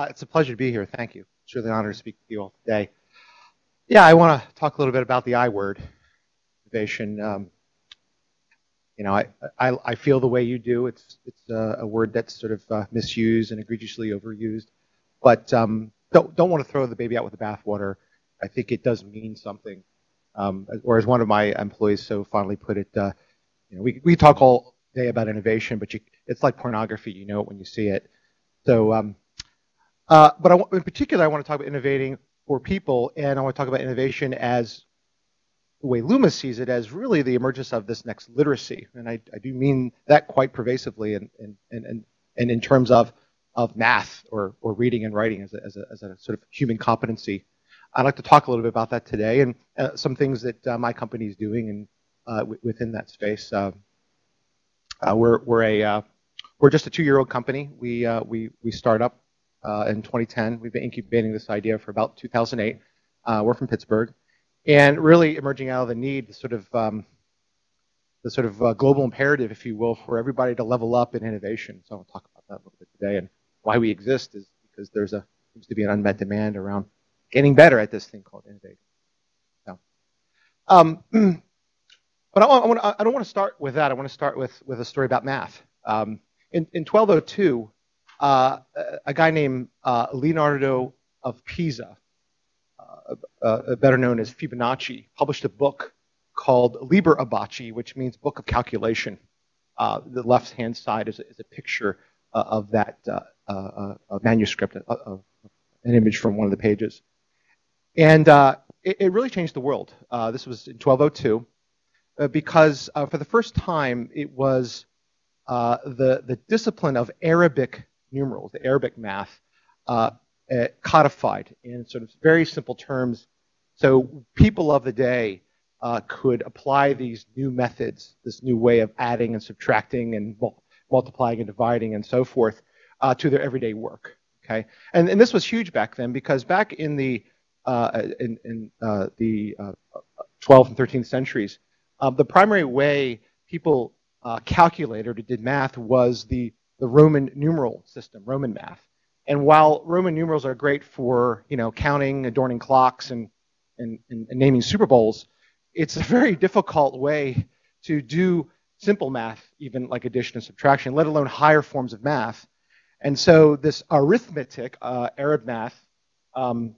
It's a pleasure to be here. Thank you. It's really an honor to speak with you all today. Yeah, I want to talk a little bit about the I word, innovation. I feel the way you do. It's a word that's sort of misused and egregiously overused, but don't want to throw the baby out with the bathwater. I think it does mean something. Or as one of my employees so fondly put it, we talk all day about innovation, but it's like pornography. You know it when you see it. So. But in particular, I want to talk about innovating for people, and I want to talk about innovation as the way Loomis sees it, as really the emergence of this next literacy. And I do mean that quite pervasively and in terms of math or reading and writing as a sort of human competency. I'd like to talk a little bit about that today and some things that my company is doing and within that space. We're just a 2-year-old company. We start up in 2010. We've been incubating this idea for about 2008. We're from Pittsburgh, and really emerging out of the need, the sort of global imperative, if you will, for everybody to level up in innovation. So I want to talk about that a little bit today, and why we exist is because seems to be an unmet demand around getting better at this thing called innovation. So, but I don't want to start with that. I want to start with a story about math. In 1202. A guy named Leonardo of Pisa, better known as Fibonacci, published a book called Liber Abaci, which means book of calculation. The left-hand side is a picture of that manuscript, an image from one of the pages. And it really changed the world. This was in 1202, because for the first time, it was the discipline of Arabic numerals, the Arabic math, codified in sort of very simple terms, so people of the day could apply these new methods, this new way of adding and subtracting and multiplying and dividing and so forth, to their everyday work. Okay, and this was huge back then, because back in the 12th and 13th centuries, the primary way people calculated or did math was the Roman numeral system, Roman math. And while Roman numerals are great for counting, adorning clocks, and naming Super Bowls, it's a very difficult way to do simple math, even like addition and subtraction, let alone higher forms of math. And so this arithmetic, Arab math, was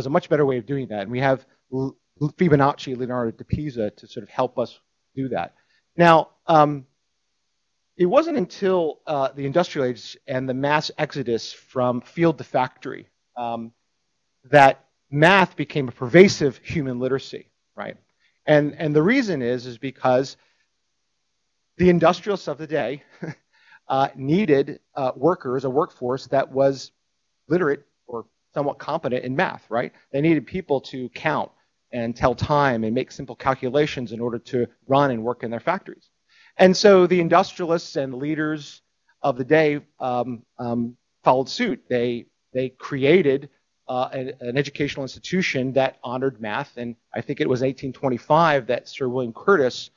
a much better way of doing that. And we have Fibonacci, Leonardo da Pisa, to sort of help us do that. Now, it wasn't until the industrial age and the mass exodus from field to factory that math became a pervasive human literacy, right? And the reason is because the industrialists of the day needed workers, a workforce that was literate or somewhat competent in math, right? They needed people to count and tell time and make simple calculations in order to run and work in their factories. And so the industrialists and leaders of the day followed suit. They created an educational institution that honored math, and I think it was 1825 that Sir William Curtis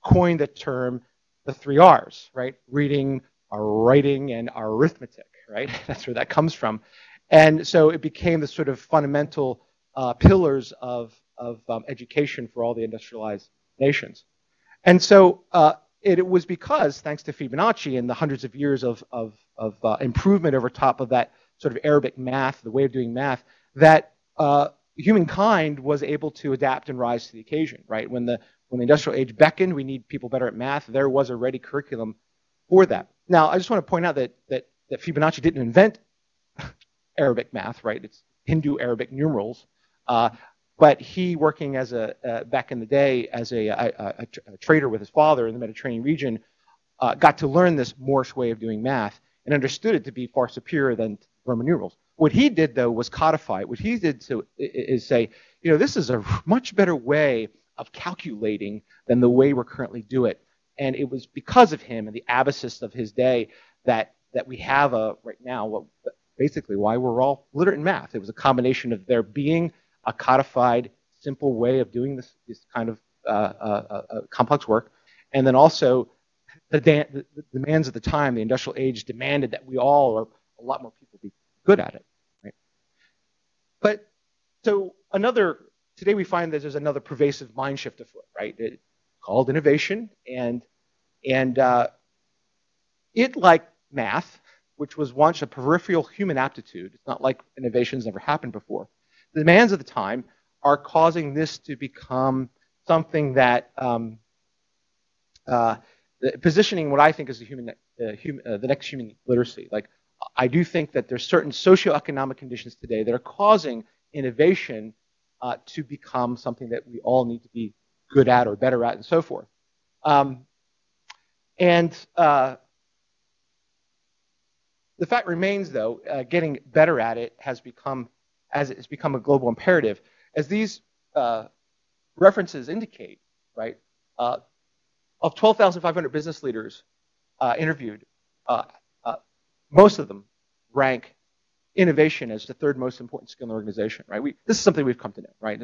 coined the term the 3 R's, right? Reading, writing, and arithmetic, right? That's where that comes from. And so it became the sort of fundamental pillars of education for all the industrialized nations. And so it was because, thanks to Fibonacci and the hundreds of years of improvement over top of that sort of Arabic math, the way of doing math, that humankind was able to adapt and rise to the occasion, right? When the industrial age beckoned, we need people better at math, there was a ready curriculum for that. Now, I just want to point out that Fibonacci didn't invent Arabic math, right? It's Hindu Arabic numerals. But he, working as back in the day as a trader with his father in the Mediterranean region, got to learn this Moorish way of doing math and understood it to be far superior than Roman numerals. What he did, though, was codify it. What he did is say, this is a much better way of calculating than the way we're currently do it. And it was because of him and the abacists of his day that we have right now basically why we're all literate in math. It was a combination of there being a codified, simple way of doing this kind of complex work, and then also the demands of the time, the industrial age, demanded that we all a lot more people be good at it, right? But so today we find that there's another pervasive mind shift afoot, right? Called innovation, and it, like math, which was once a peripheral human aptitude, it's not like innovation's never happened before. The demands of the time are causing this to become something that positioning what I think is the next human literacy. Like, I do think that there's certain socioeconomic conditions today that are causing innovation to become something that we all need to be good at or better at, and so forth. The fact remains, though, getting better at it has become a global imperative. As these references indicate, right, of 12,500 business leaders interviewed, most of them rank innovation as the third most important skill in the organization, right? This is something we've come to know, right?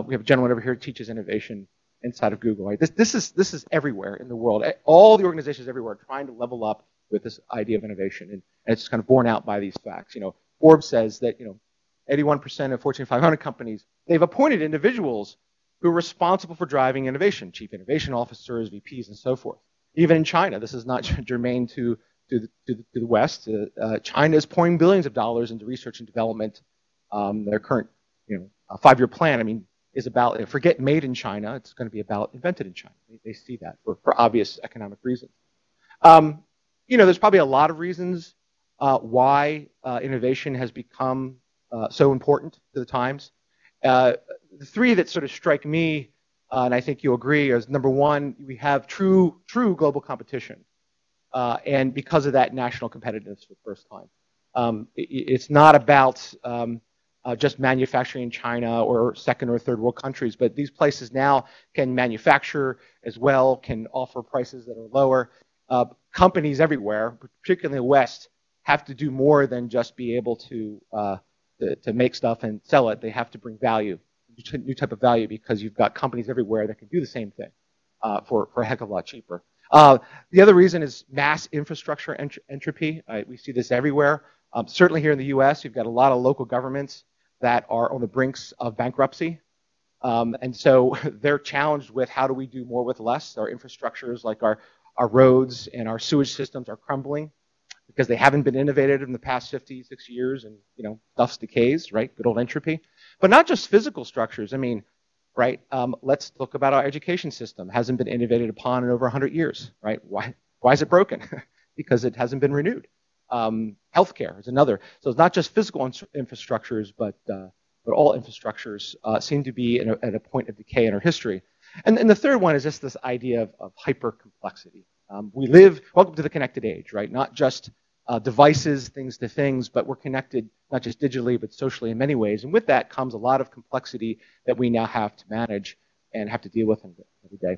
We have a gentleman over here who teaches innovation inside of Google, right? This is everywhere in the world. All the organizations everywhere are trying to level up with this idea of innovation, and it's kind of borne out by these facts. Forbes says that 81% of Fortune 500 companies, they've appointed individuals who are responsible for driving innovation, chief innovation officers, VPs, and so forth. Even in China, this is not germane to the West. China is pouring billions of dollars into research and development. Their current 5-year plan, is about, forget made in China, it's going to be about invented in China. They see that for obvious economic reasons. There's probably a lot of reasons why innovation has become so important to the times. The three that sort of strike me, and I think you'll agree, is number one, we have true global competition. And because of that, national competitiveness for the first time. It's not about just manufacturing in China or second or third world countries, but these places now can manufacture as well, can offer prices that are lower. Companies everywhere, particularly in the West, have to do more than just be able to make stuff and sell it. They have to bring value, new type of value, because you've got companies everywhere that can do the same thing for a heck of a lot cheaper. The other reason is mass infrastructure entropy. We see this everywhere. Certainly here in the U.S., you've got a lot of local governments that are on the brinks of bankruptcy. And so they're challenged with, how do we do more with less? Our infrastructures, like our roads and our sewage systems, are crumbling because they haven't been innovated in the past 56 years, and stuff decays, right? Good old entropy. But not just physical structures. Right? Let's look about our education system. Hasn't been innovated upon in over 100 years, right? Why is it broken? Because it hasn't been renewed. Healthcare is another. So it's not just physical infrastructures, but all infrastructures seem to be at a point of decay in our history. And the third one is just this idea of hyper complexity. Welcome to the connected age, right? Not just devices, things to things, but we're connected not just digitally, but socially in many ways. And with that comes a lot of complexity that we now have to manage and have to deal with every day.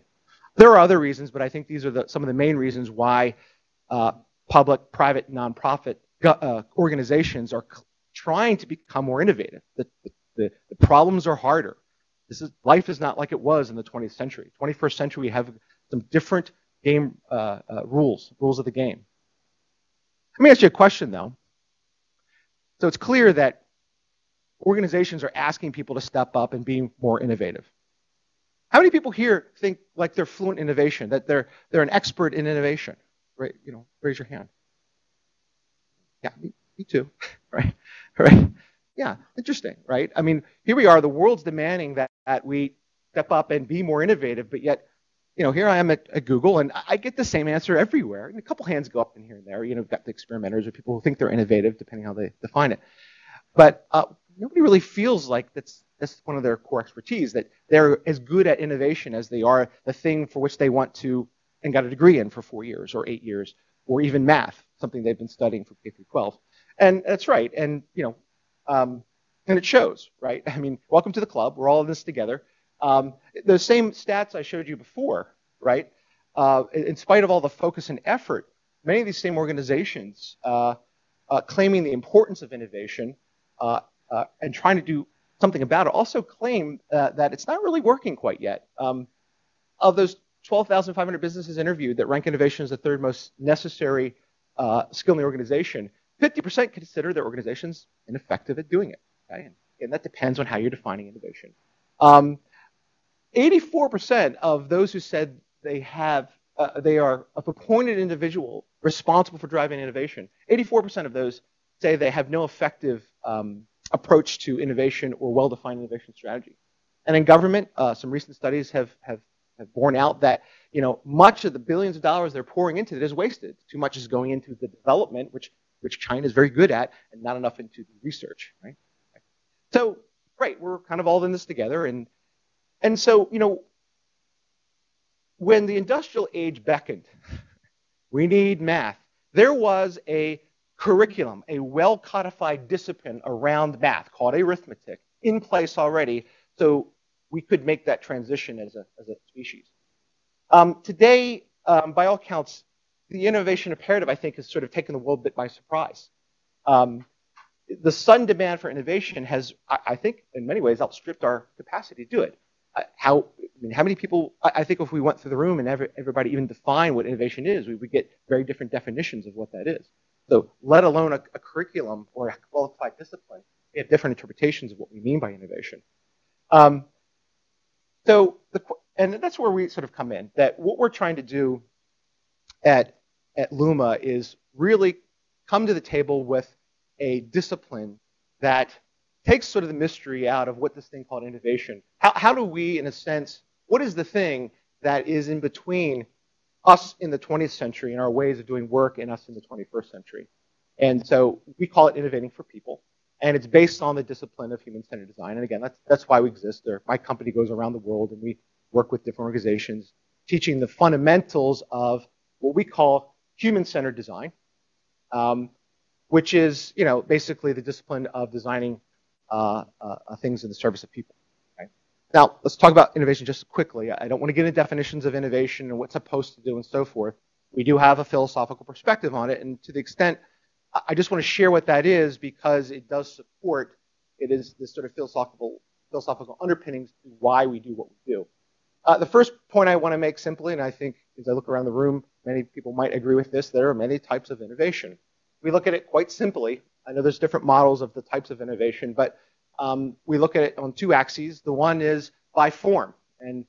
There are other reasons, but I think these are some of the main reasons why public, private, nonprofit organizations are trying to become more innovative. The problems are harder. Life is not like it was in the 20th century. 21st century, we have some different game rules of the game. Let me ask you a question, though. So it's clear that organizations are asking people to step up and be more innovative. How many people here think like they're fluent in innovation, that they're an expert in innovation? Right? Raise your hand. Yeah, me too. Right? Yeah, interesting, right? Here we are. The world's demanding that we step up and be more innovative, but yet, here I am at Google, and I get the same answer everywhere. And a couple hands go up in here and there. We've got the experimenters or people who think they're innovative, depending how they define it. But nobody really feels like that's one of their core expertise, that they're as good at innovation as they are the thing for which they want to and got a degree in for 4 years or 8 years, or even math, something they've been studying for K through 12. And that's right. And it shows, right? Welcome to the club. We're all in this together. The same stats I showed you before, right? In spite of all the focus and effort, many of these same organizations claiming the importance of innovation and trying to do something about it also claim that it's not really working quite yet. Of those 12,500 businesses interviewed that rank innovation as the third most necessary skill in the organization, 50% consider their organizations ineffective at doing it. Okay? And that depends on how you're defining innovation. 84% of those who said they are a appointed individual responsible for driving innovation, 84% of those say they have no effective approach to innovation or well-defined innovation strategy. And in government, some recent studies have borne out that much of the billions of dollars they're pouring into it is wasted. Too much is going into the development, which China is very good at, and not enough into the research. Right? So, great, we're kind of all in this together, and so when the industrial age beckoned, we need math. There was a curriculum, a well-codified discipline around math called arithmetic in place already, so we could make that transition as a species. Today, by all counts, the innovation imperative, I think, has sort of taken the world a bit by surprise. The sudden demand for innovation has, I think, in many ways, outstripped our capacity to do it. How many people, I think if we went through the room and everybody even defined what innovation is, we would get very different definitions of what that is. So let alone a curriculum or a qualified discipline, we have different interpretations of what we mean by innovation. And that's where we sort of come in, that what we're trying to do at Luma is really come to the table with a discipline that takes sort of the mystery out of what this thing called innovation. How do we, in a sense, what is the thing that is in between us in the 20th century and our ways of doing work and us in the 21st century? And so we call it Innovating for People. And it's based on the discipline of human-centered design. And again, that's why we exist. My company goes around the world, and we work with different organizations, teaching the fundamentals of what we call human-centered design, which is, basically the discipline of designing things in the service of people. Okay? Now, let's talk about innovation just quickly. I don't want to get into definitions of innovation and what's supposed to do and so forth. We do have a philosophical perspective on it, and to the extent, I just want to share what that is because it does support, it is this sort of philosophical underpinnings to why we do what we do. The first point I want to make simply, and I think as I look around the room, many people might agree with this, there are many types of innovation. We look at it quite simply. I know there's different models of the types of innovation, but we look at it on two axes. The one is by form, and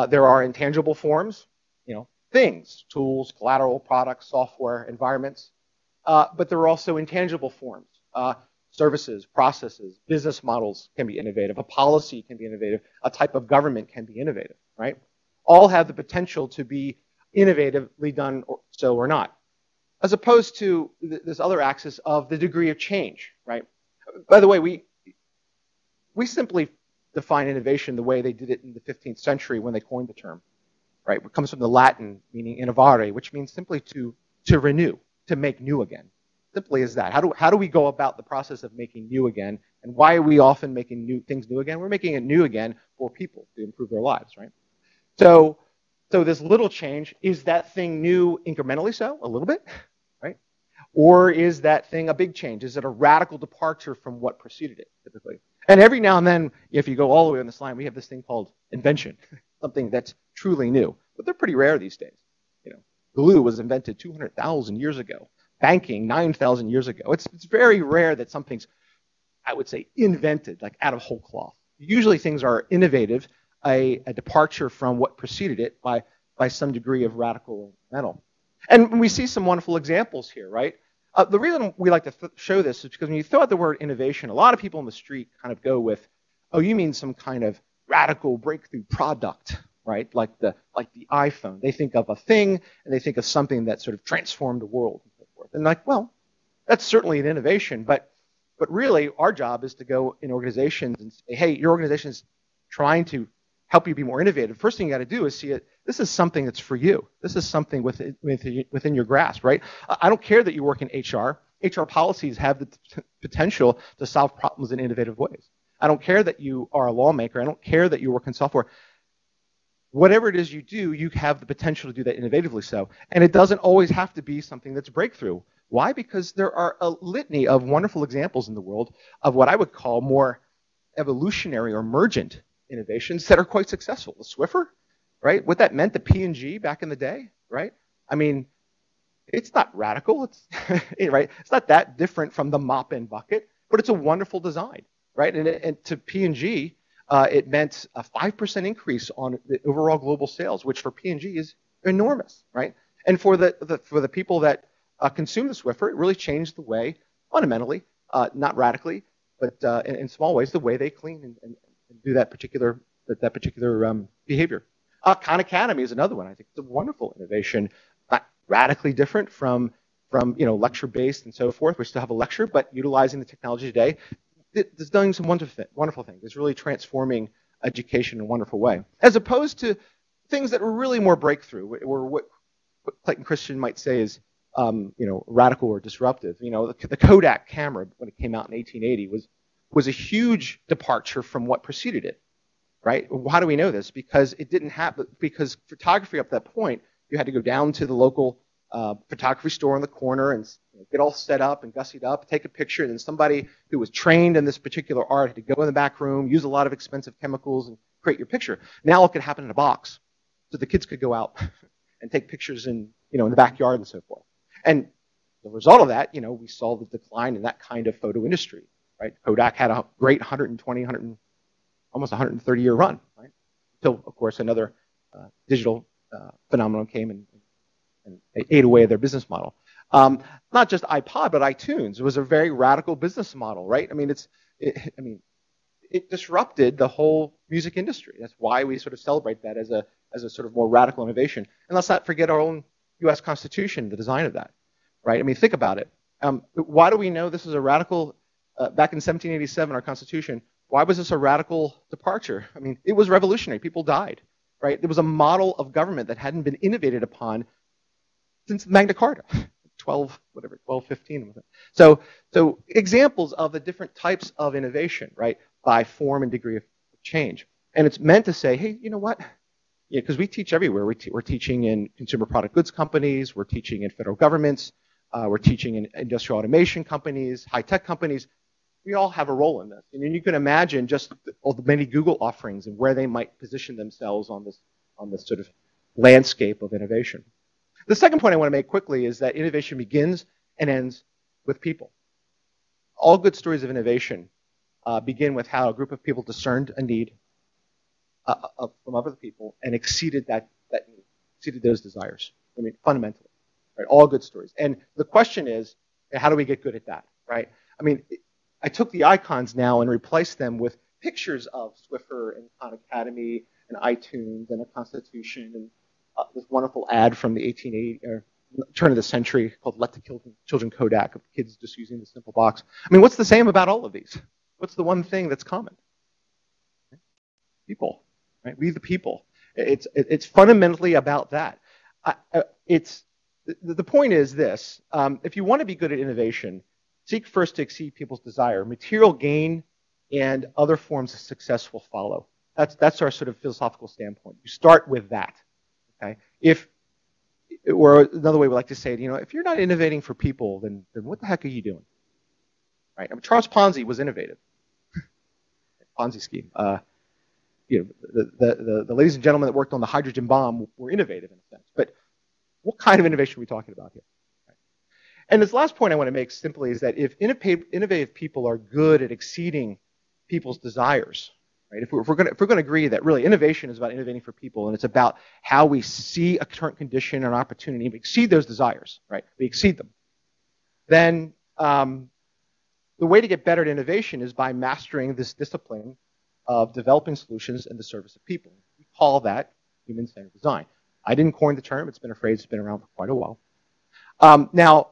there are intangible forms, things, tools, collateral, products, software, environments. But there are also intangible forms. Services, processes, business models can be innovative. A policy can be innovative. A type of government can be innovative, right? All have the potential to be innovatively done or not. As opposed to this other axis of the degree of change, right? By the way, we simply define innovation the way they did it in the 15th century when they coined the term, right? It comes from the Latin meaning innovare, which means simply to renew, to make new again. Simply as that. How do we go about the process of making new again? And why are we often making things new again? We're making it new again for people to improve their lives, right? So this little change, is that thing new incrementally so? A little bit, right? Or is that thing a big change? Is it a radical departure from what preceded it, typically? And every now and then, if you go all the way on this line, we have this thing called invention, something that's truly new. But they're pretty rare these days. Glue was invented 200,000 years ago. Banking, 9,000 years ago. It's very rare that something's, I would say, invented, like out of whole cloth. Usually things are innovative, a departure from what preceded it by some degree of radical metal. And we see some wonderful examples here, right? The reason we like to show this is because when you throw out the word innovation, a lot of people on the street kind of go with, oh, you mean some kind of radical breakthrough product, right? Like the iPhone. They think of a thing, and they think of something that sort of transformed the world and so forth. And like, well, that's certainly an innovation, but really our job is to go in organizations and say, hey, your organization is trying to help you be more innovative. First thing you got to do is see it. This is something that's for you. This is something within your grasp, right? I don't care that you work in HR. HR policies have the potential to solve problems in innovative ways. I don't care that you are a lawmaker. I don't care that you work in software. Whatever it is you do, you have the potential to do that innovatively so. And it doesn't always have to be something that's breakthrough. Why? Because there are a litany of wonderful examples in the world of what I would call more evolutionary or emergent innovations that are quite successful. The Swiffer, right? What that meant to P&G back in the day, right? I mean, It's not radical. It's right. It's not that different from the mop-in bucket, but it's a wonderful design, right? And to P&G, it meant a 5% increase on the overall global sales, which for P&G is enormous, right? And for the people that consume the Swiffer, it really changed the way, fundamentally, not radically, but in small ways, the way they clean and do that particular behavior. Khan Academy is another one. I think it's a wonderful innovation, not radically different from lecture-based and so forth. We still have a lecture, but utilizing the technology today, it's doing some wonderful things. It's really transforming education in a wonderful way, as opposed to things that were really more breakthrough, or what Clayton Christian might say is radical or disruptive. The Kodak camera, when it came out in 1880, was a huge departure from what preceded it. Right? How do we know this? Because it didn't have, because photography up to that point, you had to go down to the local photography store on the corner and get all set up and gussied up, take a picture, and then somebody who was trained in this particular art had to go in the back room, use a lot of expensive chemicals, and create your picture. Now it could happen in a box, so the kids could go out and take pictures in the backyard and so forth. And the result of that, we saw the decline in that kind of photo industry. Right? Kodak had a great almost 130-year run, right? Until, of course, another digital phenomenon came and ate away at their business model. Not just iPod, but iTunes. It was a very radical business model, right? I mean, it disrupted the whole music industry. That's why we sort of celebrate that as a sort of more radical innovation. And let's not forget our own U.S. Constitution, the design of that, right? I mean, think about it. Why do we know this is a radical? Back in 1787, our Constitution. Why was this a radical departure? I mean, it was revolutionary. People died, right? There was a model of government that hadn't been innovated upon since Magna Carta, 1215. So examples of the different types of innovation, right, by form and degree of change. And it's meant to say, hey, you know what? Yeah, because we teach everywhere. We're teaching in consumer product goods companies. We're teaching in federal governments. We're teaching in industrial automation companies, high-tech companies. We all have a role in this. And you can imagine just all the many Google offerings and where they might position themselves on this sort of landscape of innovation. The second point I want to make quickly is that innovation begins and ends with people. All good stories of innovation begin with how a group of people discerned a need from other people and exceeded that need, exceeded those desires. I mean, fundamentally, right? All good stories. And the question is, how do we get good at that, right? I mean, I took the icons now and replaced them with pictures of Swiffer and Khan Academy and iTunes and a Constitution and this wonderful ad from the 1880 turn of the century called "Let the Children Kodak" of kids just using the simple box. I mean, what's the same about all of these? What's the one thing that's common? People, right? We the people. It's fundamentally about that. The point is this: if you want to be good at innovation, seek first to exceed people's desire. Material gain and other forms of success will follow. That's our sort of philosophical standpoint. You start with that. Okay? Or another way we like to say it, if you're not innovating for people, then what the heck are you doing? Right? I mean, Charles Ponzi was innovative. Ponzi scheme. The ladies and gentlemen that worked on the hydrogen bomb were innovative in a sense. But what kind of innovation are we talking about here? And this last point I want to make simply is that if innovative people are good at exceeding people's desires, right? If we're going to agree that really innovation is about innovating for people, and it's about how we see a current condition or opportunity, and we exceed those desires, right? We exceed them. Then the way to get better at innovation is by mastering this discipline of developing solutions in the service of people. We call that human-centered design. I didn't coin the term. It's been a phrase that's been around for quite a while. Now,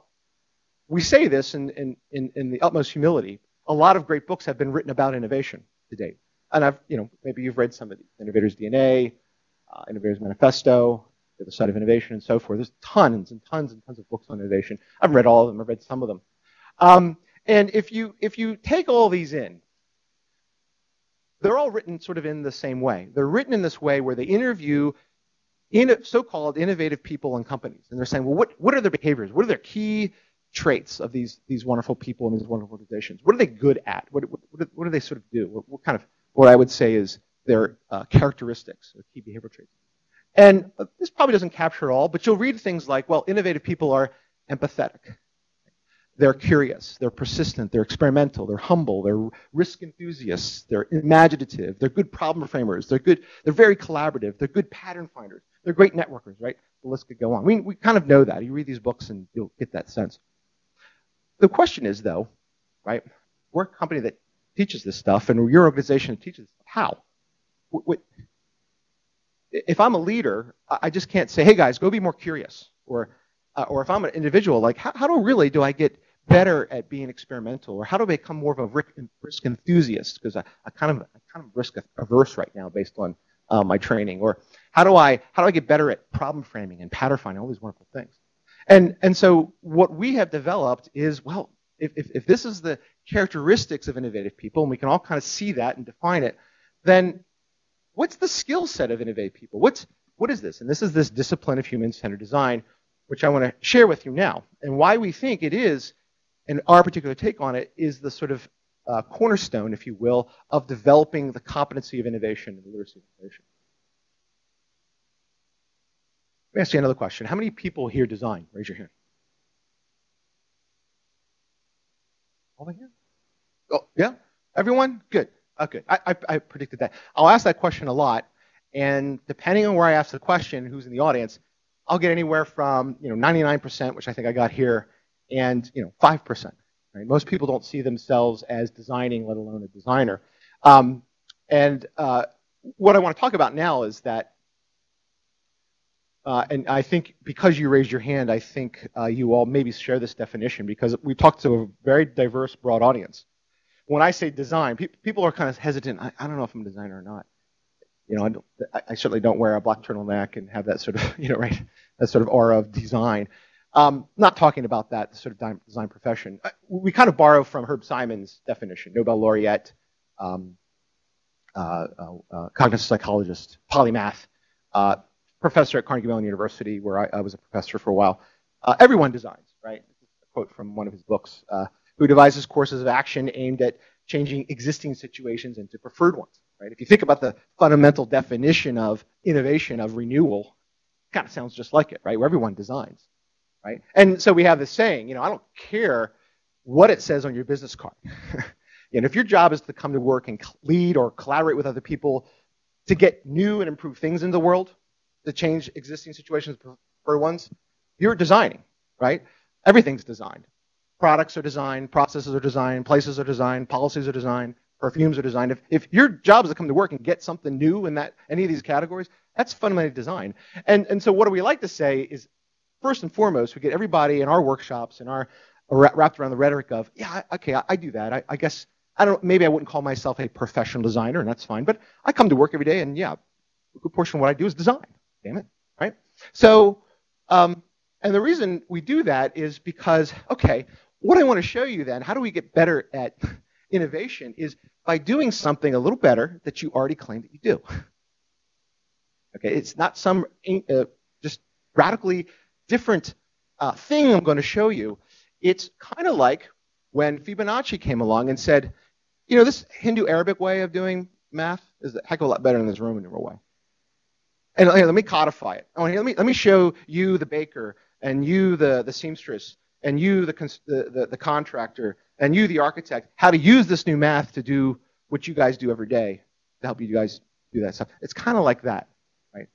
we say this in the utmost humility. A lot of great books have been written about innovation to date. And maybe you've read some of these. Innovator's DNA, Innovator's Manifesto, The Other Side of Innovation, and so forth. There's tons and tons and tons of books on innovation. I've read all of them. I've read some of them. And if you take all these in, they're all written sort of in the same way. They're written in this way where they interview so-called innovative people and companies. And they're saying, well, what are their behaviors? What are their key traits of these wonderful people and these wonderful organizations? What are they good at? What do they sort of do? What kind of, what I would say is their characteristics or key behavior traits? And this probably doesn't capture it all, but you'll read things like, well, innovative people are empathetic. They're curious, they're persistent, they're experimental, they're humble, they're risk enthusiasts, they're imaginative, they're good problem framers, they're very collaborative, they're good pattern finders, they're great networkers, right? The list could go on. We kind of know that. You read these books and you'll get that sense. The question is, though, right, we're a company that teaches this stuff, and your organization that teaches this stuff. How? If I'm a leader, I just can't say, hey, guys, go be more curious. Or if I'm an individual, like, how do I get better at being experimental? Or how do I become more of a risk enthusiast? Because I kind of risk averse right now based on my training. Or how do I get better at problem framing and pattern finding, all these wonderful things. And so what we have developed is, well, if this is the characteristics of innovative people, and we can all kind of see that and define it, then what's the skill set of innovative people? What is this? And this is this discipline of human-centered design, which I want to share with you now. And why we think it is, and our particular take on it, is the sort of cornerstone, if you will, of developing the competency of innovation and the literacy of innovation. Let me ask you another question. How many people here design? Raise your hand. All the hands? Oh, yeah? Everyone? Good. Good. I predicted that. I'll ask that question a lot, and depending on where I ask the question, who's in the audience, I'll get anywhere from 99%, which I think I got here, and 5%. Right? Most people don't see themselves as designing, let alone a designer. What I want to talk about now is that, and I think because you raised your hand, I think you all maybe share this definition, because we talked to a very diverse, broad audience. When I say design, people are kind of hesitant. I don't know if I'm a designer or not. I certainly don't wear a black turtleneck and have that sort of, right, that sort of aura of design. Not talking about that sort of design profession. We kind of borrow from Herb Simon's definition, Nobel laureate, cognitive psychologist, polymath, professor at Carnegie Mellon University, where I was a professor for a while. Everyone designs, right? This is a quote from one of his books. Who devises courses of action aimed at changing existing situations into preferred ones, right? If you think about the fundamental definition of innovation, of renewal, it kind of sounds just like it, right? Where everyone designs, right? And so we have this saying, I don't care what it says on your business card. If your job is to come to work and lead or collaborate with other people to get new and improved things in the world, to change existing situations to preferred ones, you're designing, right? Everything's designed. Products are designed, processes are designed, places are designed, policies are designed, perfumes are designed. If your job is to come to work and get something new in any of these categories, that's fundamentally design. And so what do we like to say is, first and foremost, we get everybody in our workshops and wrapped around the rhetoric of, yeah, okay, I do that. I guess maybe I wouldn't call myself a professional designer, and that's fine, but I come to work every day, and yeah, a good portion of what I do is design. Damn it, right? So, and the reason we do that is because, okay, what I want to show you then, how do we get better at innovation, is by doing something a little better that you already claim that you do. Okay, it's not some just radically different thing I'm going to show you. It's kind of like when Fibonacci came along and said, this Hindu-Arabic way of doing math is a heck of a lot better than this Roman way. And let me codify it. Let me show you, the baker, and you, the seamstress, and you, the contractor, and you, the architect, how to use this new math to do what you guys do every day to help you guys do that stuff. It's kind of like that, right?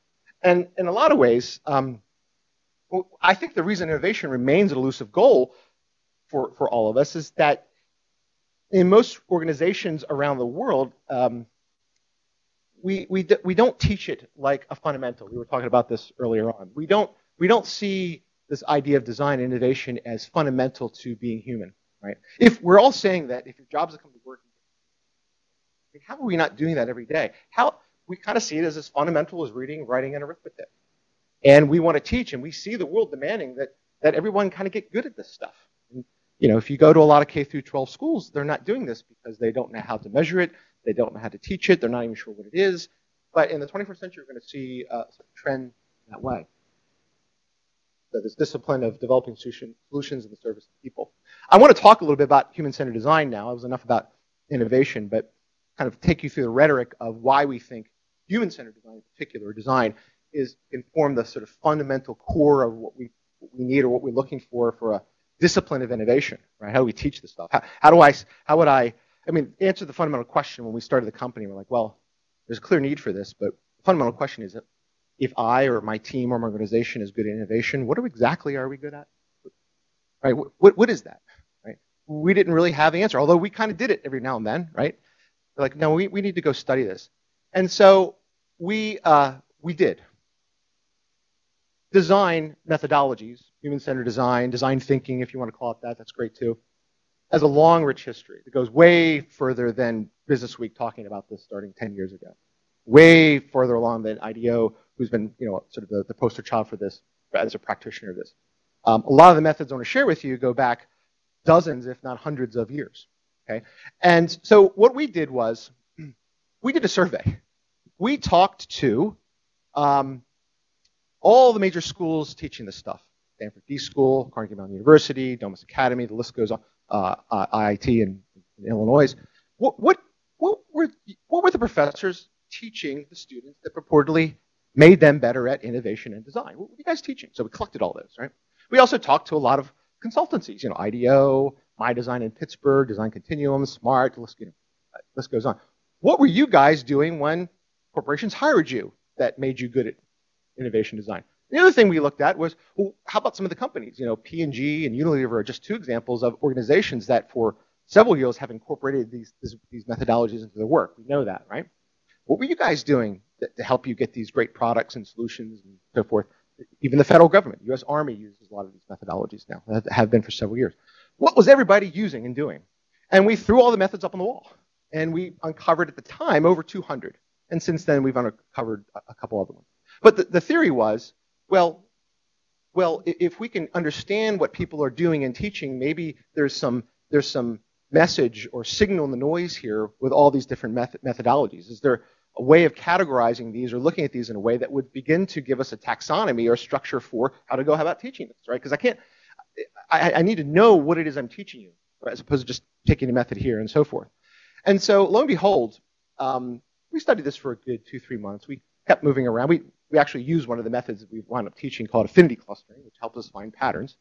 And in a lot of ways, I think the reason innovation remains an elusive goal for all of us is that in most organizations around the world, we don't teach it like a fundamental. We were talking about this earlier on. We don't see this idea of design and innovation as fundamental to being human, right? If we're all saying that, if your job is to come to work, how are we not doing that every day? We kind of see it as fundamental as reading, writing, and arithmetic. And we want to teach, and we see the world demanding that everyone kind of get good at this stuff. And, if you go to a lot of K through 12 schools, they're not doing this because they don't know how to measure it, they don't know how to teach it, they're not even sure what it is. But in the 21st century, you're going to see a trend that way. So this discipline of developing solutions in the service of people. I want to talk a little bit about human-centered design now. It was enough about innovation, but kind of take you through the rhetoric of why we think human-centered design, in particular design, can form the sort of fundamental core of what we need or what we're looking for a discipline of innovation, right? How do we teach this stuff? How would I mean, answer the fundamental question when we started the company. We're like, well, there's a clear need for this, but the fundamental question is, if I or my team or my organization is good at innovation, what exactly are we good at? Right? What is that? Right? We didn't really have the answer, although we kind of did it every now and then, right? We're like, no, we need to go study this. And so we did design methodologies, human-centered design thinking, if you want to call it that. That's great too. Has a long, rich history that goes way further than Business Week talking about this starting 10 years ago. Way further along than IDEO, who's been, sort of the poster child for this as a practitioner of this. A lot of the methods I want to share with you go back dozens, if not hundreds of years. Okay, and so what we did was we did a survey. We talked to all the major schools teaching this stuff: Stanford D School, Carnegie Mellon University, Domus Academy. The list goes on. IIT in Illinois. What were the professors teaching the students that purportedly made them better at innovation and design? What were you guys teaching? So we collected all those, right? We also talked to a lot of consultancies, IDEO, My Design in Pittsburgh, Design Continuum, Smart, the list goes on. What were you guys doing when corporations hired you that made you good at innovation design? The other thing we looked at was, well, how about some of the companies? P&G and Unilever are just two examples of organizations that for several years have incorporated these methodologies into their work. We know that, right? What were you guys doing to help you get these great products and solutions and so forth? Even the federal government, U.S. Army uses a lot of these methodologies now, that have been for several years. What was everybody using and doing? And we threw all the methods up on the wall. And we uncovered at the time over 200. And since then, we've uncovered a couple other ones. But the theory was, well, if we can understand what people are doing and teaching, maybe there's some message or signal in the noise here with all these different methodologies. Is there a way of categorizing these or looking at these in a way that would begin to give us a taxonomy or structure for how to go about teaching this, right? Because I need to know what it is I'm teaching you, right, as opposed to just taking a method here and so forth. And so, lo and behold, we studied this for a good 2-3 months. We kept moving around. We actually used one of the methods that we wound up teaching called affinity clustering, which helped us find patterns.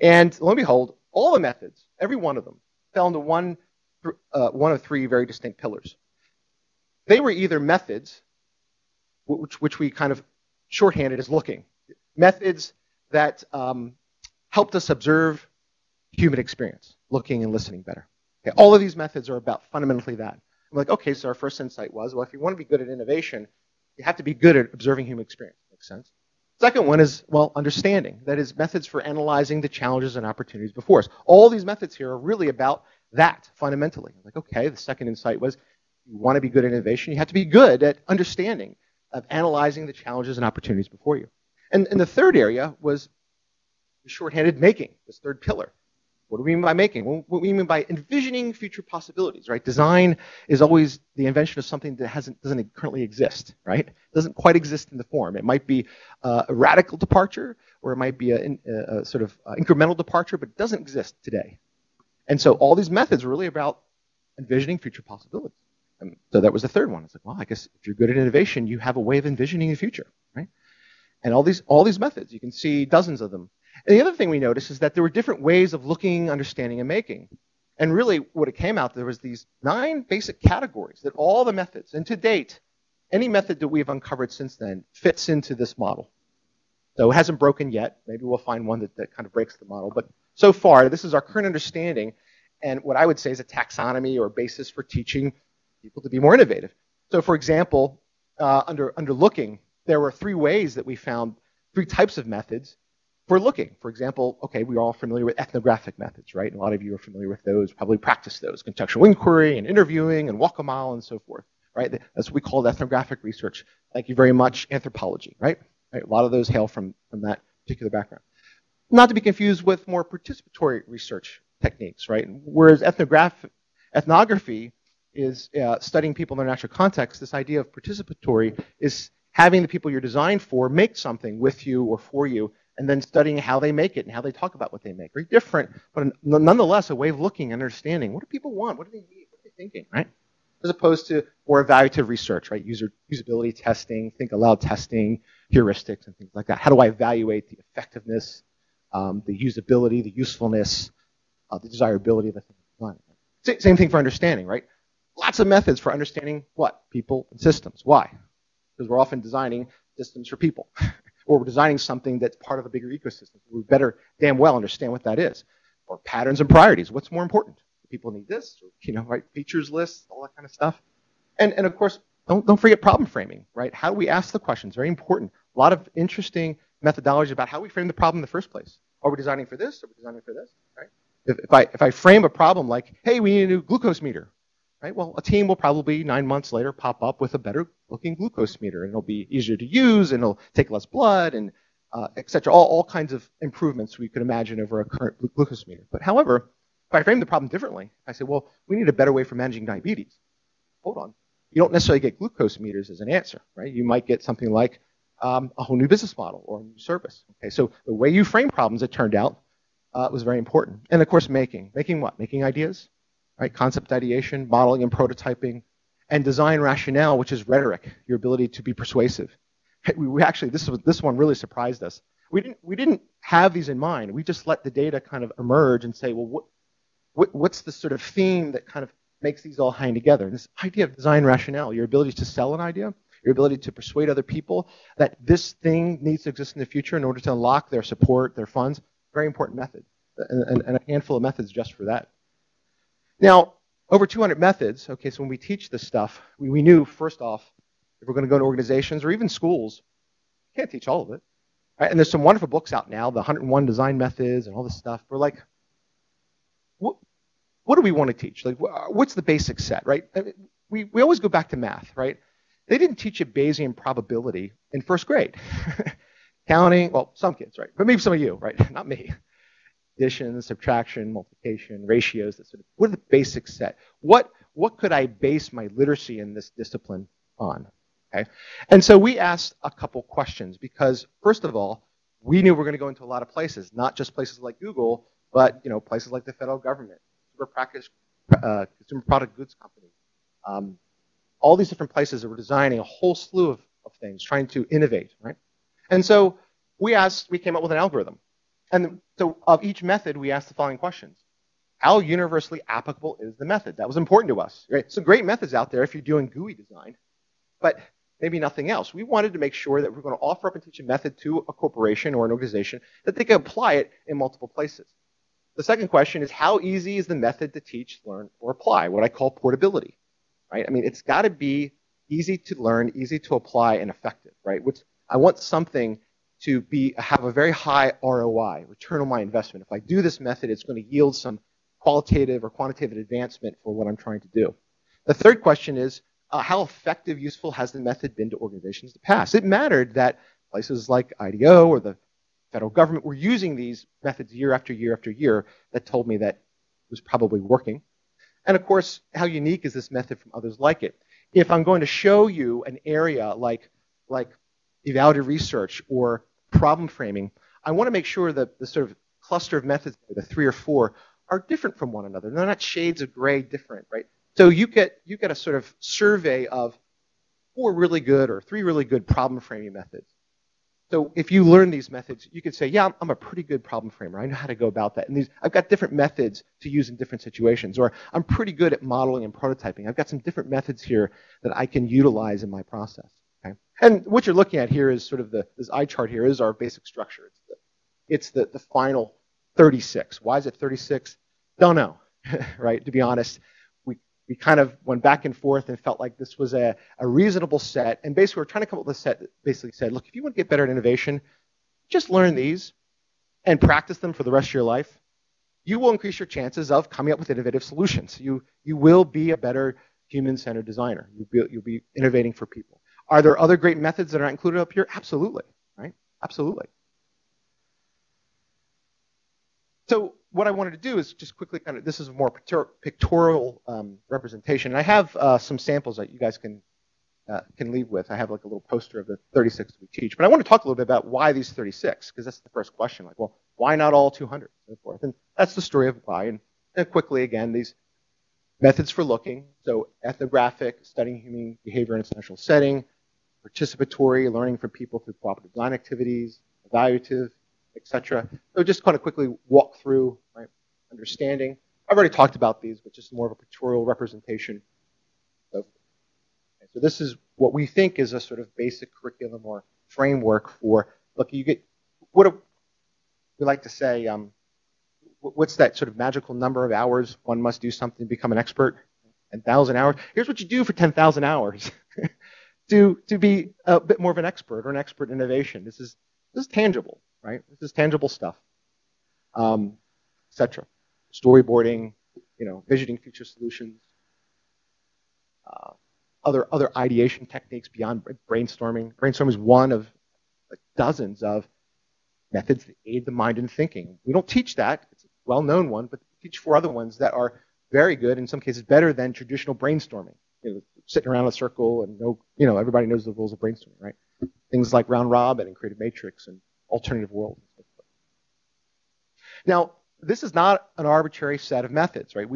And lo and behold, all the methods, every one of them, fell into one of three very distinct pillars. They were either methods, which we kind of shorthanded as looking, methods that helped us observe human experience, looking and listening better. Okay, all of these methods are about fundamentally that. I'm like, okay, so our first insight was, well, if you want to be good at innovation, you have to be good at observing human experience. Makes sense. Second one is, well, understanding. That is, methods for analyzing the challenges and opportunities before us. All these methods here are really about that, fundamentally. I'm like, okay, the second insight was, you want to be good at innovation, you have to be good at understanding, of analyzing the challenges and opportunities before you. And the third area was shorthanded making, this third pillar. What do we mean by making? What do we mean by envisioning future possibilities, right? Design is always the invention of something that doesn't currently exist, right? It doesn't quite exist in the form. It might be a radical departure, or it might be a sort of incremental departure, but it doesn't exist today. And so all these methods are really about envisioning future possibilities. And so that was the third one. It's like, well, I guess if you're good at innovation, you have a way of envisioning the future, right? And all these methods, you can see dozens of them. And the other thing we noticed is that there were different ways of looking, understanding, and making. And really, what it came out, there was these 9 basic categories that all the methods, and to date, any method that we've uncovered since then fits into this model. So it hasn't broken yet. Maybe we'll find one that kind of breaks the model. But so far, this is our current understanding, and what I would say is a taxonomy or basis for teaching people to be more innovative. So for example, under looking, there were 3 ways that we found, 3 types of methods for looking. For example, okay, we're all familiar with ethnographic methods, right? And a lot of you are familiar with those, probably practice those, contextual inquiry and interviewing and walk a mile and so forth, right? That's what we call ethnographic research. Thank you very much, anthropology, right? A lot of those hail from that particular background. Not to be confused with more participatory research techniques, right? Whereas ethnography is studying people in their natural context, this idea of participatory is having the people you're designed for make something with you or for you, and then studying how they make it and how they talk about what they make. Very different, but nonetheless a way of looking and understanding. What do people want? What do they need? What are they thinking, right? As opposed to more evaluative research, right? Usability testing, think aloud testing, heuristics, and things like that. How do I evaluate the effectiveness the usability, the usefulness, the desirability of the thing design. Same thing for understanding, right? Lots of methods for understanding what? People and systems. Why? Because we're often designing systems for people. Or we're designing something that's part of a bigger ecosystem. We better damn well understand what that is. Or patterns and priorities. What's more important? People need this, or, right? Features lists, all that kind of stuff. And of course, don't forget problem framing, right? How do we ask the questions? Very important. A lot of interesting methodology about how we frame the problem in the first place. Are we designing for this? Are we designing for this? Right? If I frame a problem like, hey, we need a new glucose meter, right? Well, a team will probably 9 months later pop up with a better looking glucose meter, and it'll be easier to use, and it'll take less blood, and et cetera. All kinds of improvements we could imagine over a current glucose meter. But however, if I frame the problem differently, I say, well, we need a better way for managing diabetes. Hold on. You don't necessarily get glucose meters as an answer, right? You might get something like a whole new business model or a new service. Okay, so the way you frame problems, it turned out, was very important. And of course, making what? Making ideas, right? Concept ideation, modeling and prototyping, and design rationale, which is rhetoric, your ability to be persuasive. We actually, this one really surprised us. We didn't have these in mind. We just let the data kind of emerge and say, well, what's the sort of theme that kind of makes these all hang together? And this idea of design rationale, your ability to sell an idea, your ability to persuade other people that this thing needs to exist in the future in order to unlock their support, their funds, very important method, and a handful of methods just for that. Now, over 200 methods. Okay, so when we teach this stuff, we knew, first off, if we're going to go to organizations or even schools, you can't teach all of it. Right? And there's some wonderful books out now, the 101 design methods and all this stuff. We're like, what do we want to teach? Like, what's the basic set, right? I mean, we always go back to math, right? They didn't teach you Bayesian probability in first grade. Counting, well, some kids, right? But maybe some of you, right? Not me. Addition, subtraction, multiplication, ratios, that sort of, what are the basic set? What could I base my literacy in this discipline on? Okay? And so we asked a couple questions because, first of all, we knew we were going to go into a lot of places, not just places like Google, but places like the federal government, consumer product goods companies, all these different places that were designing a whole slew of things, trying to innovate, right? And so we came up with an algorithm. And so of each method, we asked the following questions. How universally applicable is the method? That was important to us, right? So great methods out there if you're doing GUI design, but maybe nothing else. We wanted to make sure that we're going to offer up and teach a method to a corporation or an organization that they can apply it in multiple places. The second question is, how easy is the method to teach, learn, or apply, what I call portability, right? I mean, it's got to be easy to learn, easy to apply, and effective, right? I want something to have a very high ROI, return on my investment. If I do this method, it's going to yield some qualitative or quantitative advancement for what I'm trying to do. The third question is, how effective, useful has the method been to organizations in the past? It mattered that places like IDEO or the federal government were using these methods year after year after year. That told me that it was probably working. And of course, how unique is this method from others like it? If I'm going to show you an area like evaluative research or problem framing, I want to make sure that the sort of cluster of methods, the 3 or 4, are different from one another. They're not shades of gray different, right? So you get a sort of survey of 4 really good or 3 really good problem framing methods. So if you learn these methods, you could say, yeah, I'm a pretty good problem framer. I know how to go about that. And I've got different methods to use in different situations. Or I'm pretty good at modeling and prototyping. I've got some different methods here that I can utilize in my process. Okay? And what you're looking at here is sort of this eye chart here is our basic structure. It's the final 36. Why is it 36? Don't know, right? To be honest, we kind of went back and forth and felt like this was a reasonable set. And basically, we're trying to come up with a set that basically said, look, if you want to get better at innovation, just learn these and practice them for the rest of your life. You will increase your chances of coming up with innovative solutions. You will be a better human-centered designer. You'll be innovating for people. Are there other great methods that are not included up here? Absolutely, right? Absolutely. So what I wanted to do is just quickly this is a more pictorial representation. And I have some samples that you guys can leave with. I have like a little poster of the 36 we teach. But I want to talk a little bit about why these 36, because that's the first question. Like, well, why not all 200 and so forth? And that's the story of why. And quickly, again, these methods for looking. So ethnographic, studying human behavior in its natural setting, participatory, learning from people through cooperative design activities, evaluative, etc. So just kind of quickly walk through, right, understanding. I've already talked about these, but just more of a pictorial representation. So this is what we think is a sort of basic curriculum or framework for, look, you get, what do we like to say, what's that sort of magical number of hours one must do something to become an expert? 10,000 hours. Here's what you do for 10,000 hours to be a bit more of an expert or an expert in innovation. This is tangible, right? This is tangible stuff, etc. Storyboarding, visioning future solutions, other ideation techniques beyond brainstorming. Brainstorming is one of like dozens of methods that aid the mind in thinking. We don't teach that. It's a well-known one, but we teach 4 other ones that are very good, in some cases better than traditional brainstorming. Sitting around a circle and everybody knows the rules of brainstorming, right? Things like round robin and creative matrix and alternative world. Now, this is not an arbitrary set of methods, right?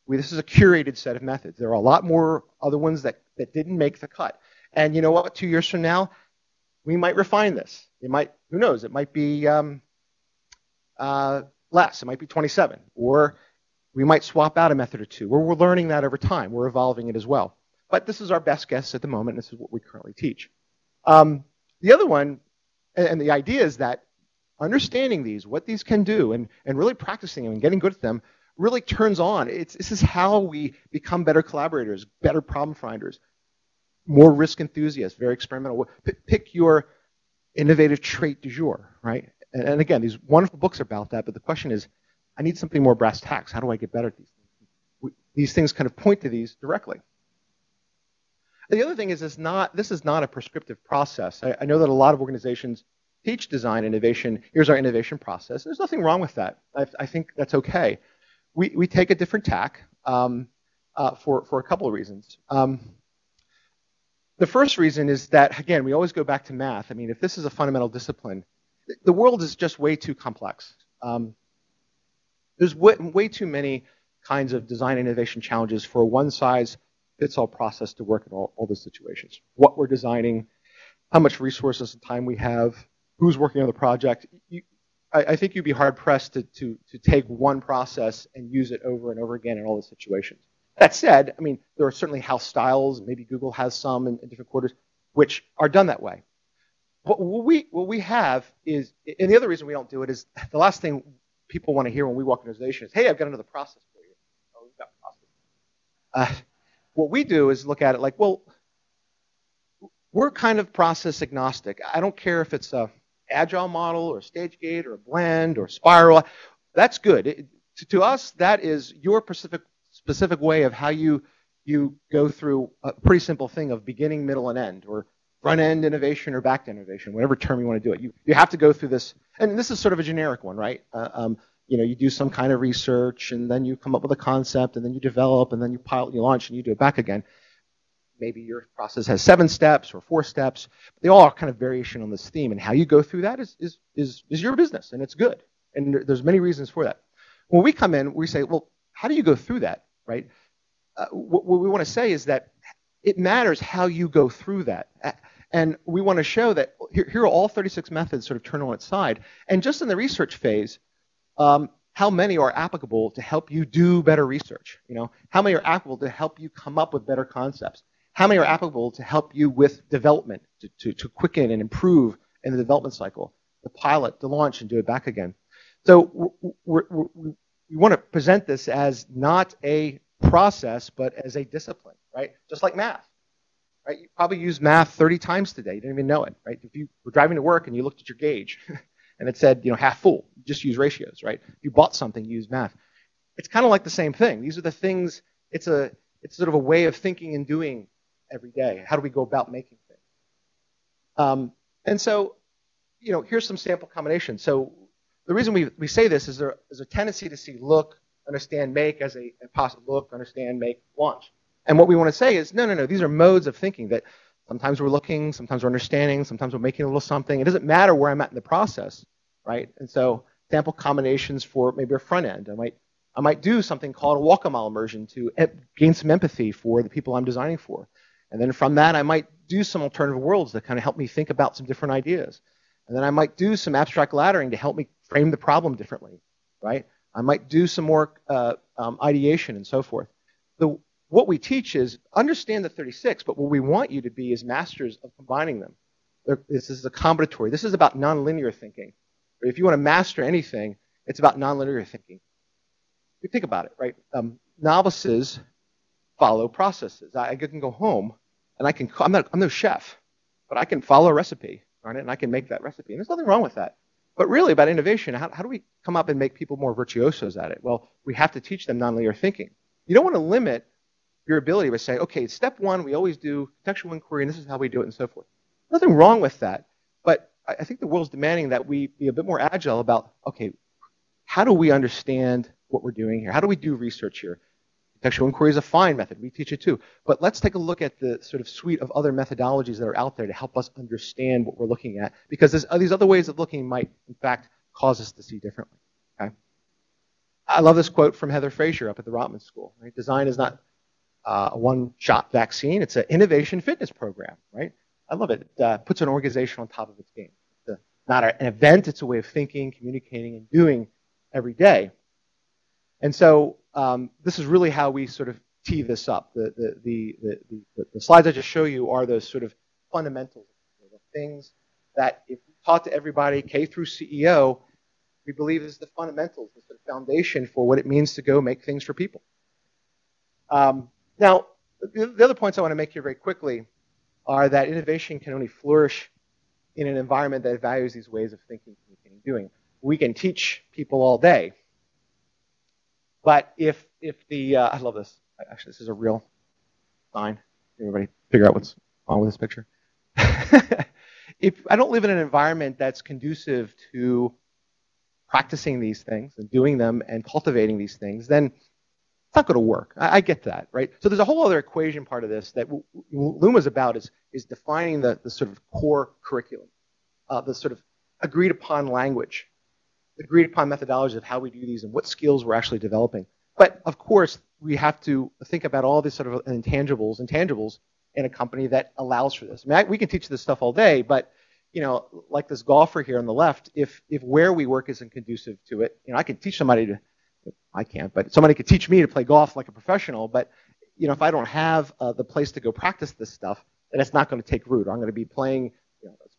This is a curated set of methods. There are a lot more other ones that didn't make the cut. And you know what? 2 years from now, we might refine this. It might, who knows? It might be less. It might be 27. Or we might swap out a method or 2. We're learning that over time. We're evolving it as well. But this is our best guess at the moment. This is what we currently teach. The other one, and the idea is that understanding these, what these can do, and really practicing them and getting good at them really turns on. This is how we become better collaborators, better problem finders, more risk enthusiasts, very experimental. Pick your innovative trait du jour, right? And again, these wonderful books are about that, but the question is, I need something more brass tacks. How do I get better at these things? These things kind of point to these directly. And the other thing is, this is not a prescriptive process. I know that a lot of organizations teach design innovation. Here's our innovation process. There's nothing wrong with that. I think that's okay. We take a different tack for a couple of reasons. The first reason is that, again, we always go back to math. I mean, if this is a fundamental discipline, the world is just way too complex. There's way too many kinds of design innovation challenges for a one-size-fits-all process to work in all the situations. What we're designing, how much resources and time we have, who's working on the project. I think you'd be hard-pressed to take one process and use it over and over again in all the situations. That said, I mean, there are certainly house styles, maybe Google has some in different quarters, which are done that way. What we have is, and the other reason we don't do it is the last thing people want to hear when we walk in an organization is, hey, I've got another process for you. Oh, we've got process. What we do is look at it like, well, we're kind of process agnostic. I don't care if it's a agile model or stage gate or a blend or spiral. That's good. To us, that is your specific way of how you go through a pretty simple thing of beginning, middle, and end, or front-end innovation or back-end innovation, whatever term you want to do it. You have to go through this, and this is sort of a generic one, right? You do some kind of research, and then you come up with a concept, and then you develop, and then you pilot, you launch, and you do it back again. Maybe your process has 7 steps or 4 steps. They all are kind of variation on this theme, and how you go through that is your business, and it's good. And there's many reasons for that. When we come in, we say, well, how do you go through that, right? What we want to say is that it matters how you go through that. And we want to show that here are all 36 methods sort of turned on its side. And just in the research phase, how many are applicable to help you do better research? How many are applicable to help you come up with better concepts? How many are applicable to help you with development, to quicken and improve in the development cycle, the pilot, the launch, and do it back again? So we want to present this as not a process, but as a discipline, right? Just like math, right? You probably used math 30 times today. You didn't even know it, right? If you were driving to work and you looked at your gauge and it said, half full, just use ratios, right? If you bought something, use math. It's kind of like the same thing. These are the things, it's sort of a way of thinking and doing every day. How do we go about making things? And so, here's some sample combinations. So the reason we say this is there's a tendency to see look, understand, make as a possible look, understand, make, launch. And what we want to say is, no, these are modes of thinking that sometimes we're looking, sometimes we're understanding, sometimes we're making a little something. It doesn't matter where I'm at in the process, right? And so sample combinations for maybe a front end. I might do something called a walk-a-mile immersion to gain some empathy for the people I'm designing for. And then from that, I might do some alternative worlds that kind of help me think about some different ideas. And then I might do some abstract laddering to help me frame the problem differently, right? I might do some more ideation and so forth. What we teach is understand the 36, but what we want you to be is masters of combining them. This is a combinatory. This is about nonlinear thinking. If you want to master anything, it's about nonlinear thinking. You think about it, right? Novices follow processes. I can go home and I'm no chef, but I can follow a recipe, right? And I can make that recipe. And there's nothing wrong with that. But really about innovation, how do we come up and make people more virtuosos at it? Well, we have to teach them nonlinear thinking. You don't want to limit your ability by saying, okay, step one, we always do contextual inquiry, and this is how we do it, and so forth. Nothing wrong with that. But I think the world's demanding that we be a bit more agile about, okay, how do we understand what we're doing here? How do we do research here? Contextual inquiry is a fine method. We teach it too. But let's take a look at the sort of suite of other methodologies that are out there to help us understand what we're looking at. Because these other ways of looking might, in fact, cause us to see differently. Okay? I love this quote from Heather Frazier up at the Rotman School. Right? Design is not a one-shot vaccine. It's an innovation fitness program. Right? I love it. It puts an organization on top of its game. It's not an event. It's a way of thinking, communicating, and doing every day. And so this is really how we sort of tee this up. The slides I just show you are those sort of fundamentals, the things that if we taught to everybody, K through CEO, we believe is the fundamentals, the sort of foundation for what it means to go make things for people. Now, the other points I want to make here very quickly are that innovation can only flourish in an environment that values these ways of thinking, communicating, doing. We can teach people all day. But if I love this. Actually, this is a real sign. Everybody figure out what's wrong with this picture. If I don't live in an environment that's conducive to practicing these things and doing them and cultivating these things, then it's not going to work. I get that, right? So there's a whole other equation part of this that Luma's about is defining the sort of core curriculum, the sort of agreed upon language, agreed upon methodology of how we do these and what skills we're actually developing. But of course, we have to think about all these sort of intangibles in a company that allows for this. I mean, we can teach this stuff all day, but like this golfer here on the left, if where we work isn't conducive to it, I could teach somebody to. I can't, but somebody could teach me to play golf like a professional. But if I don't have the place to go practice this stuff, then it's not going to take root. I'm going to be playing.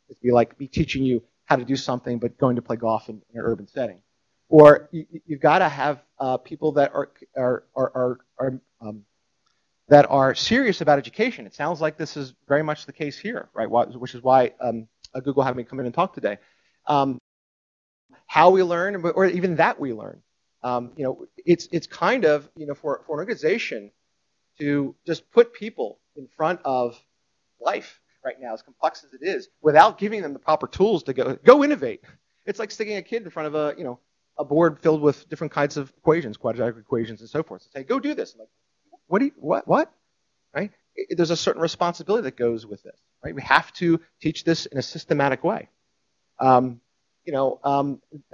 It'd be like me teaching you how to do something, but going to play golf in an urban setting. Or you've got to have people that are serious about education. It sounds like this is very much the case here, right? Which is why Google had me come in and talk today. How we learn, or even that we learn. It's kind of for an organization to just put people in front of life right now, as complex as it is, without giving them the proper tools to go innovate. It's like sticking a kid in front of a board filled with different kinds of equations, quadratic equations, and so forth. And say, go do this. I'm like, what? Right? There's a certain responsibility that goes with this. Right? We have to teach this in a systematic way. The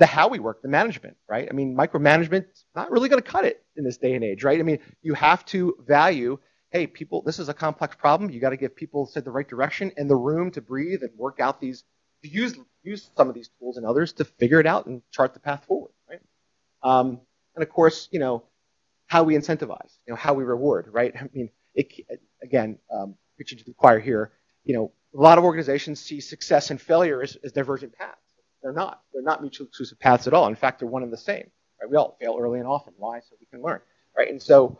how we work, the management, right? I mean, micromanagement's not really going to cut it in this day and age, right? I mean, you have to value, hey, people, this is a complex problem. You got to give people the right direction and the room to breathe and work out these, to use some of these tools and others to figure it out and chart the path forward, right? And of course, how we incentivize, how we reward, right? I mean, again, preaching to the choir here, a lot of organizations see success and failure as divergent paths. They're not. They're not mutually exclusive paths at all. In fact, they're one and the same. Right? We all fail early and often. Why? So we can learn. Right? And so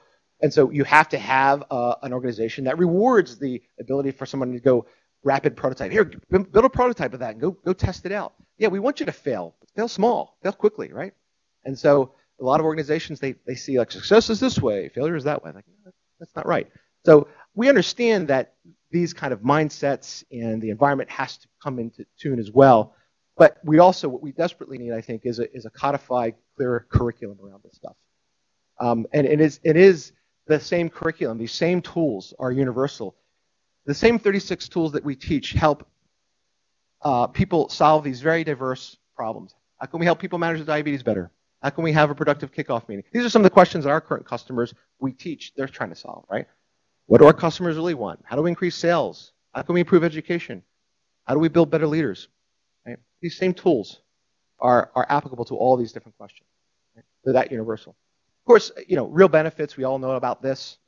you have to have an organization that rewards the ability for someone to go rapid prototype. Here, build a prototype of that and go test it out. Yeah, we want you to fail. Fail small. Fail quickly. Right? And so a lot of organizations, they see like success is this way, failure is that way. Like, that's not right. So we understand that these kind of mindsets and the environment has to come into tune as well. But we also, what we desperately need, I think, is a codified, clear curriculum around this stuff. And it is the same curriculum. These same tools are universal. The same 36 tools that we teach help people solve these very diverse problems. How can we help people manage their diabetes better? How can we have a productive kickoff meeting? These are some of the questions that our current customers we teach, they're trying to solve, right? What do our customers really want? How do we increase sales? How can we improve education? How do we build better leaders? Right? These same tools are applicable to all these different questions. Right? They're that universal. Of course, real benefits, we all know about this.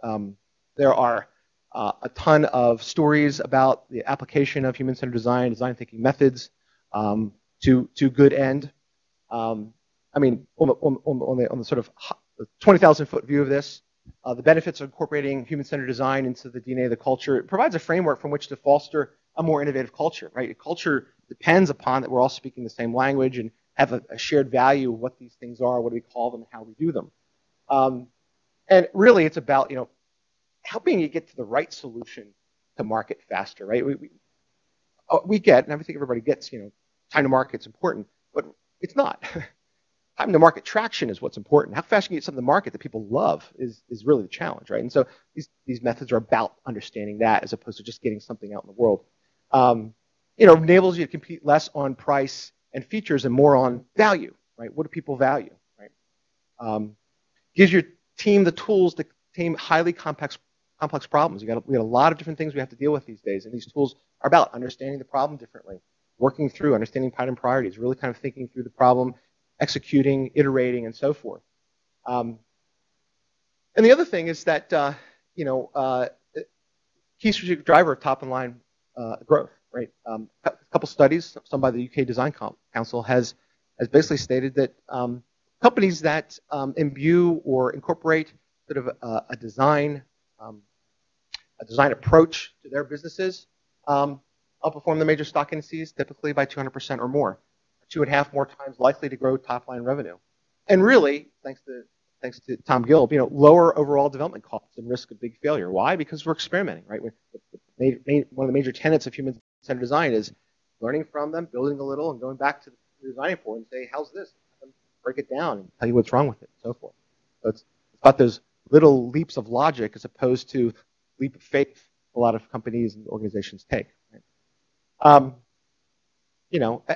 There are a ton of stories about the application of human-centered design thinking methods to good end. I mean, on the sort of 20,000-foot view of this, the benefits of incorporating human-centered design into the DNA of the culture, it provides a framework from which to foster a more innovative culture, right? A culture depends upon that we're all speaking the same language and have a shared value of what these things are, what do we call them, and how we do them. And really, it's about, helping you get to the right solution to market faster, right? We get, and I think everybody gets, time to market's important, but it's not. Time to market traction is what's important. How fast you can get something to market that people love is really the challenge, right? And so these methods are about understanding that as opposed to just getting something out in the world. Enables you to compete less on price and features and more on value, right? What do people value, right? Gives your team the tools to tame highly complex problems. We got a lot of different things we have to deal with these days, and these tools are about understanding the problem differently, working through, understanding pattern priorities, really kind of thinking through the problem, executing, iterating, and so forth. And the other thing is that key strategic driver of top and line growth, right? A couple studies, some by the UK Design Council, has basically stated that companies that imbue or incorporate sort of a design approach to their businesses outperform the major stock indices typically by 200% or more, 2.5 more times likely to grow top line revenue, and really, thanks to Tom Gilb, lower overall development costs and risk of big failure. Why? Because we're experimenting, right? One of the major tenets of human-centered design is learning from them, building a little, and going back to the designing board and say, how's this? And break it down and tell you what's wrong with it, and so forth. So it's about those little leaps of logic as opposed to leap of faith a lot of companies and organizations take. Right?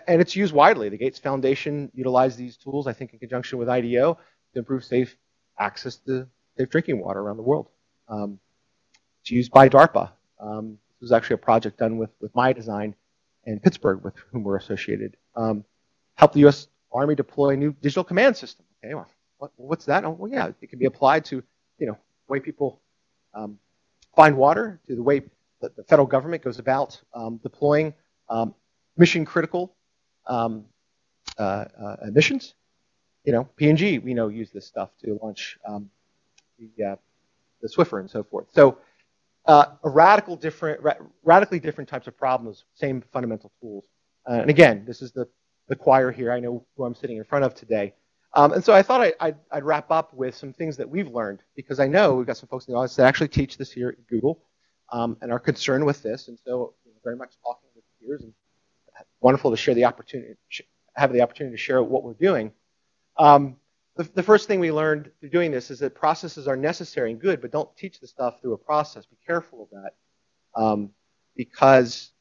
And it's used widely. The Gates Foundation utilized these tools, I think, in conjunction with IDEO to improve safe access to safe drinking water around the world. It's used by DARPA. This was actually a project done with my design in Pittsburgh, with whom we're associated. Helped the U.S. Army deploy a new digital command system. Okay, well, what's that? Oh, well, yeah, it can be applied to the way people find water, to the way that the federal government goes about deploying mission-critical missions. P&G, we know, use this stuff to launch the Swiffer and so forth. So radically different types of problems, same fundamental tools. And again, this is the choir here. I know who I'm sitting in front of today. And so I thought I'd wrap up with some things that we've learned, because I know we've got some folks in the audience that actually teach this here at Google and are concerned with this. And so very much talking with peers, and wonderful to share the opportunity, have the opportunity to share what we're doing. The first thing we learned through doing this is that processes are necessary and good, but don't teach the stuff through a process. Be careful of that, because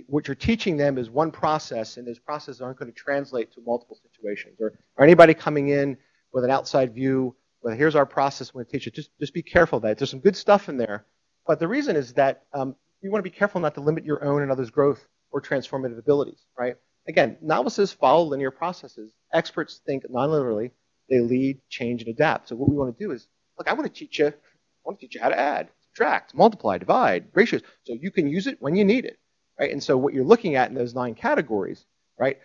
what you're teaching them is one process, and those processes aren't going to translate to multiple situations. Or anybody coming in with an outside view, well, here's our process, we're going to teach it. Just be careful of that. There's some good stuff in there, but the reason is that you want to be careful not to limit your own and others' growth or transformative abilities, right? Again, novices follow linear processes. Experts think non-linearly. They lead, change, and adapt. So what we want to do is, look, I want to teach you how to add, subtract, multiply, divide, ratios, so you can use it when you need it, right? And so what you're looking at in those 9 categories, right?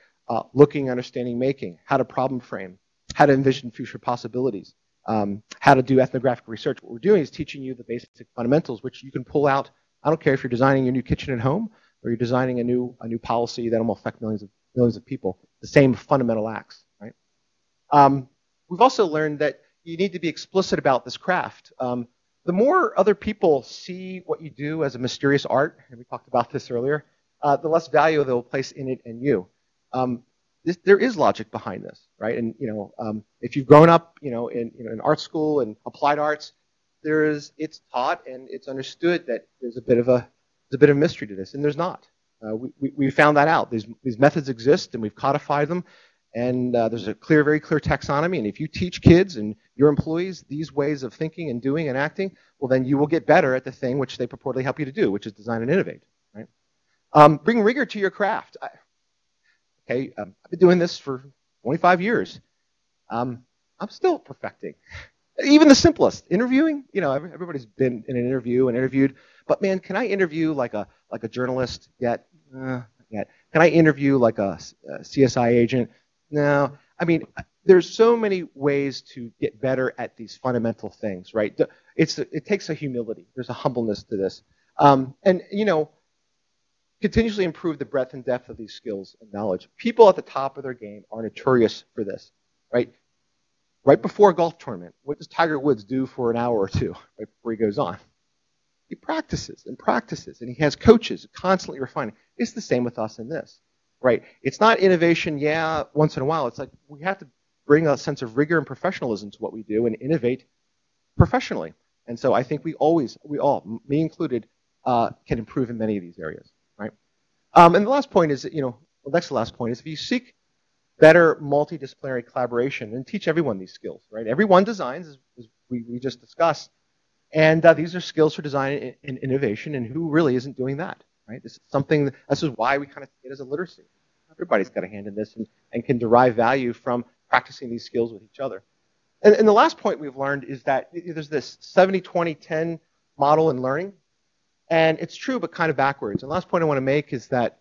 Looking, understanding, making, how to problem frame, how to envision future possibilities, how to do ethnographic research. What we're doing is teaching you the basic fundamentals, which you can pull out. I don't care if you're designing your new kitchen at home or you're designing a new policy that will affect millions of people. The same fundamental acts, right? We've also learned that you need to be explicit about this craft. The more other people see what you do as a mysterious art, and we talked about this earlier, the less value they'll place in it and you. There is logic behind this, right? And if you've grown up, in art school and applied arts, it's taught and it's understood that there's a bit of mystery to this, and there's not. We found that out. These methods exist, and we've codified them, and there's a very clear taxonomy. And if you teach kids and your employees these ways of thinking and doing and acting, well, then you will get better at the thing which they purportedly help you to do, which is design and innovate, Bring rigor to your craft. I've been doing this for 25 years. I'm still perfecting. Even the simplest interviewing. Everybody's been in an interview and interviewed, but man, can I interview like a journalist yet? Yet. Can I interview like a CSI agent? No. I mean, there's so many ways to get better at these fundamental things, right? It takes a humility. There's a humbleness to this, and continuously improve the breadth and depth of these skills and knowledge. People at the top of their game are notorious for this, right? Right before a golf tournament, what does Tiger Woods do for an hour or two right before he goes on? He practices and practices, and he has coaches constantly refining. It's the same with us in this, right? It's not innovation, yeah, once in a while. It's like we have to bring a sense of rigor and professionalism to what we do and innovate professionally. And so I think we all, me included, can improve in many of these areas, right? And the last point is, the next to last point is if you seek better multidisciplinary collaboration and teach everyone these skills, right? Everyone designs, as we just discussed, and these are skills for design and innovation, and who really isn't doing that, right? This is why we kind of see it as a literacy. Everybody's got a hand in this and can derive value from practicing these skills with each other. And the last point we've learned is that there's this 70-20-10 model in learning, and it's true but kind of backwards. And the last point I want to make is that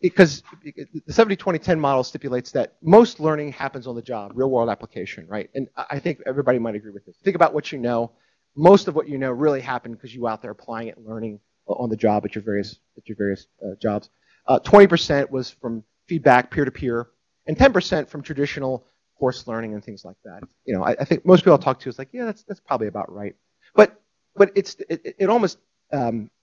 because the 70-20-10 model stipulates that most learning happens on the job, real-world application, right? And I think everybody might agree with this. Think about what you know. Most of what you know really happened because you were out there applying it and learning on the job at your various jobs. 20% was from feedback, peer-to-peer, and 10% from traditional course learning and things like that. I think most people I talk to is like, yeah, that's probably about right. But it almost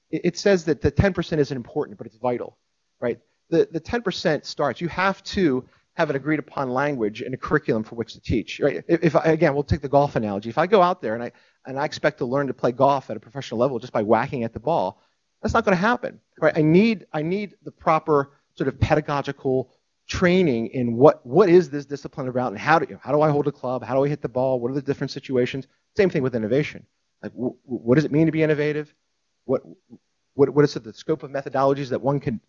it says that the 10% isn't important, but it's vital, right? The 10% starts. You have to have an agreed upon language and a curriculum for which to teach, right? Again, we'll take the golf analogy. If I go out there and I expect to learn to play golf at a professional level just by whacking at the ball, that's not going to happen, right? I need the proper sort of pedagogical training in what is this discipline about and how do I hold a club? How do I hit the ball? What are the different situations? Same thing with innovation. Like, what does it mean to be innovative? What is the scope of methodologies that one can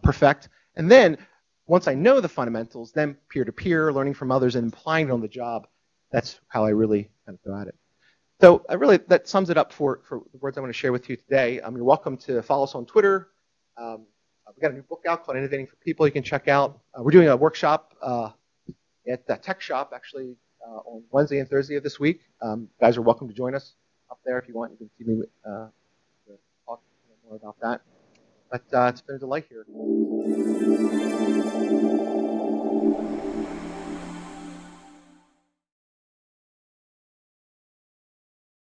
perfect? And then once I know the fundamentals, then peer-to-peer, learning from others and applying it on the job, that's how I really kind of go at it. So that sums it up for the words I want to share with you today. You're welcome to follow us on Twitter. We've got a new book out called Innovating for People you can check out. We're doing a workshop at the Tech Shop, actually, on Wednesday and Thursday of this week. Guys are welcome to join us up there if you want. You can see me talk more about that. But it's been a delight here.